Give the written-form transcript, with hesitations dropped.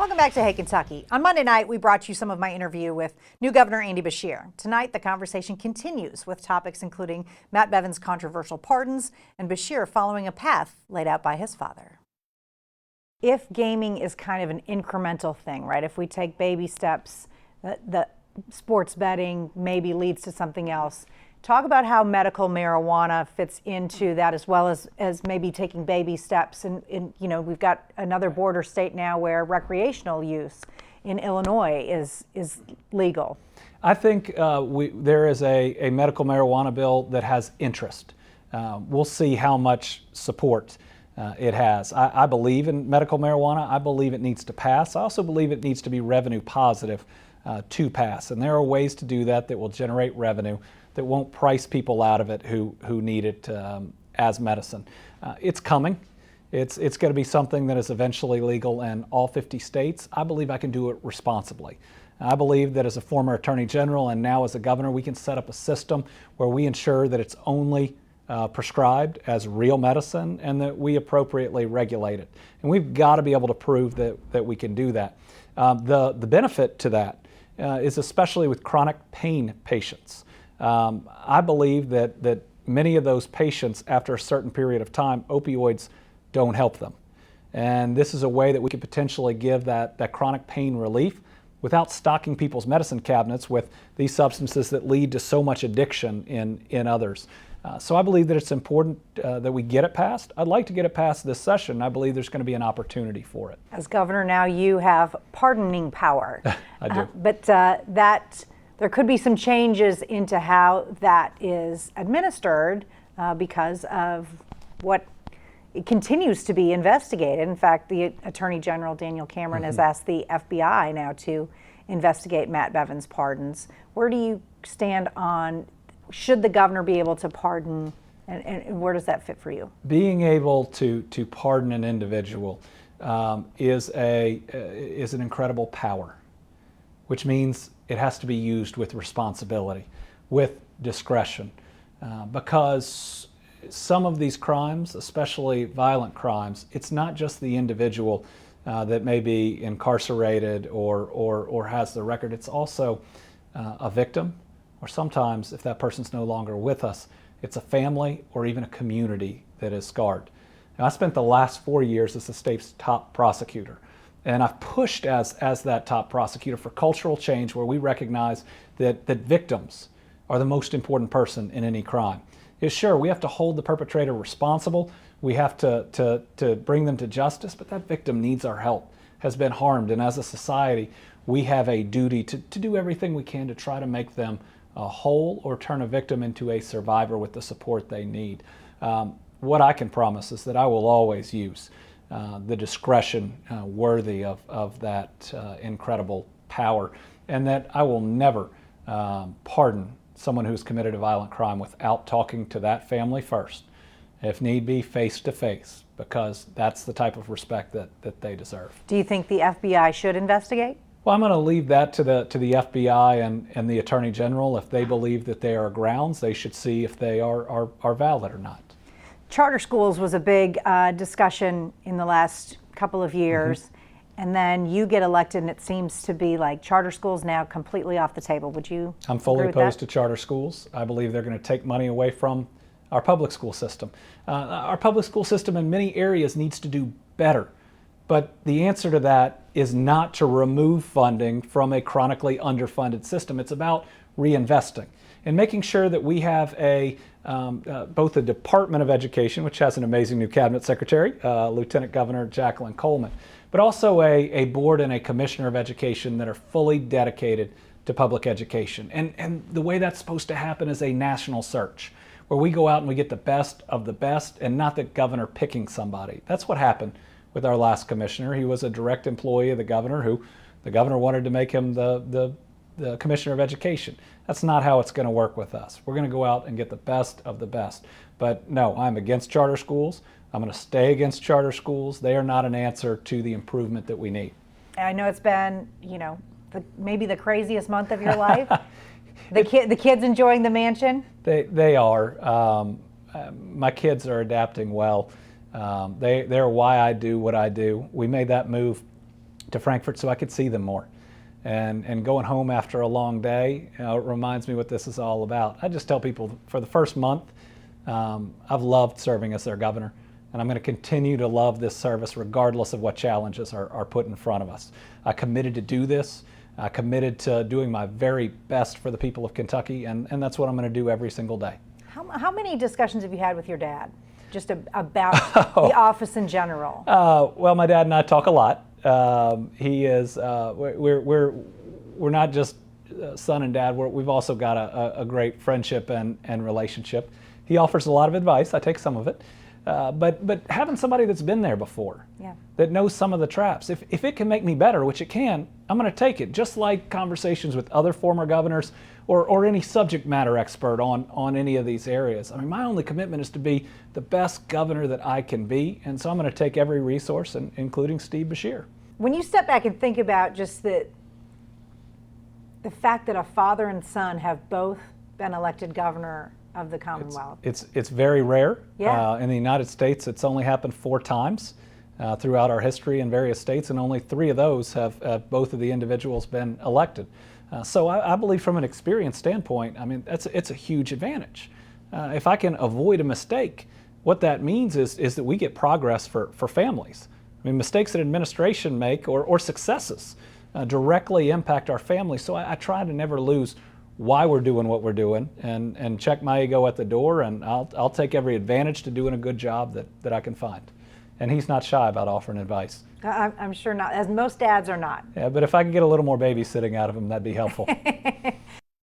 Welcome back to Hey Kentucky. On Monday night, we brought you some of my interview with new Governor Andy Beshear. Tonight, the conversation continues with topics including Matt Bevin's controversial pardons and Beshear following a path laid out by his father. If gaming is kind of an incremental thing, right? If we take baby steps, the sports betting maybe leads to something else. Talk about how medical marijuana fits into that, as well as maybe taking baby steps. And we've got another border state now where recreational use in Illinois is legal. I think there is a medical marijuana bill that has interest. We'll see how much support it has. I believe in medical marijuana. I believe it needs to pass. I also believe it needs to be revenue positive to pass. And there are ways to do that will generate revenue, that won't price people out of it who need it as medicine. It's coming. It's going to be something that is eventually legal in all 50 states. I believe I can do it responsibly. I believe that as a former attorney general and now as a governor, we can set up a system where we ensure that it's only prescribed as real medicine and that we appropriately regulate it. And we've got to be able to prove that we can do that. The benefit to that is especially with chronic pain patients. I believe that many of those patients, after a certain period of time, opioids don't help them. And this is a way that we could potentially give that chronic pain relief without stocking people's medicine cabinets with these substances that lead to so much addiction in others. So I believe that it's important that we get it passed. I'd like to get it passed this session. I believe there's going to be an opportunity for it. As governor now, you have pardoning power. I do. But there could be some changes into how that is administered because of what it continues to be investigated. In fact, the Attorney General, Daniel Cameron, has asked the FBI now to investigate Matt Bevin's pardons. Where do you stand on, should the governor be able to pardon, and where does that fit for you? Being able to pardon an individual is an incredible power, which means it has to be used with responsibility, with discretion, because some of these crimes, especially violent crimes, it's not just the individual that may be incarcerated or has the record. It's also a victim, or sometimes, if that person's no longer with us, it's a family or even a community that is scarred. Now, I spent the last 4 years as the state's top prosecutor. And I've pushed as that top prosecutor for cultural change where we recognize that victims are the most important person in any crime. Sure, we have to hold the perpetrator responsible. We have to bring them to justice, but that victim needs our help, has been harmed. And as a society, we have a duty to do everything we can to try to make them whole or turn a victim into a survivor with the support they need. What I can promise is that I will always use the discretion worthy of that incredible power, and that I will never pardon someone who's committed a violent crime without talking to that family first, if need be, face to face, because that's the type of respect that they deserve. Do you think the FBI should investigate? Well, I'm going to leave that to the FBI and the Attorney General. If they believe that they are grounds, they should see if they are valid or not. Charter schools was a big discussion in the last couple of years, and then you get elected and it seems to be like charter schools now completely off the table. Would you I'm fully agree with opposed that? to charter schools. I believe they're going to take money away from our public school system. Our public school system in many areas needs to do better, but the answer to that is not to remove funding from a chronically underfunded system. It's about reinvesting and making sure that we have both a Department of Education, which has an amazing new cabinet secretary, Lieutenant Governor Jacqueline Coleman, but also a board and a commissioner of education that are fully dedicated to public education. And the way that's supposed to happen is a national search, where we go out and we get the best of the best, and not the governor picking somebody. That's what happened with our last commissioner. He was a direct employee of the governor, who the governor wanted to make him the commissioner of education. That's not how it's going to work with us. We're going to go out and get the best of the best. But no, I'm against charter schools. I'm going to stay against charter schools. They are not an answer to the improvement that we need. I know it's been, maybe the craziest month of your life. The kids enjoying the mansion? They are. My kids are adapting well. They're why I do what I do. We made that move to Frankfurt so I could see them more. And going home after a long day, it reminds me what this is all about. I just tell people for the first month, I've loved serving as their governor, and I'm going to continue to love this service regardless of what challenges are put in front of us. I committed to do this. I committed to doing my very best for the people of Kentucky, and that's what I'm going to do every single day. How many discussions have you had with your dad, just about the office in general? Well, my dad and I talk a lot. He is, we're not just son and dad, we've also got a great friendship and relationship. He offers a lot of advice. I take some of it. But having somebody that's been there before, that knows some of the traps, if it can make me better, which it can, I'm going to take it. Just like conversations with other former governors or any subject matter expert on any of these areas. I mean, my only commitment is to be the best governor that I can be, and so I'm going to take every resource, including Steve Beshear. When you step back and think about just the fact that a father and son have both been elected governor of the Commonwealth. It's very rare. Yeah. In the United States, it's only happened 4 times throughout our history in various states, and only 3 of those have both of the individuals been elected. So I believe from an experience standpoint, I mean, it's a huge advantage. If I can avoid a mistake, what that means is that we get progress for families. I mean, mistakes that administration make or successes directly impact our families. So I try to never lose why we're doing what we're doing and check my ego at the door, and I'll take every advantage to doing a good job that I can find. And he's not shy about offering advice. I'm sure not, as most dads are not. Yeah, but if I could get a little more babysitting out of him, that'd be helpful.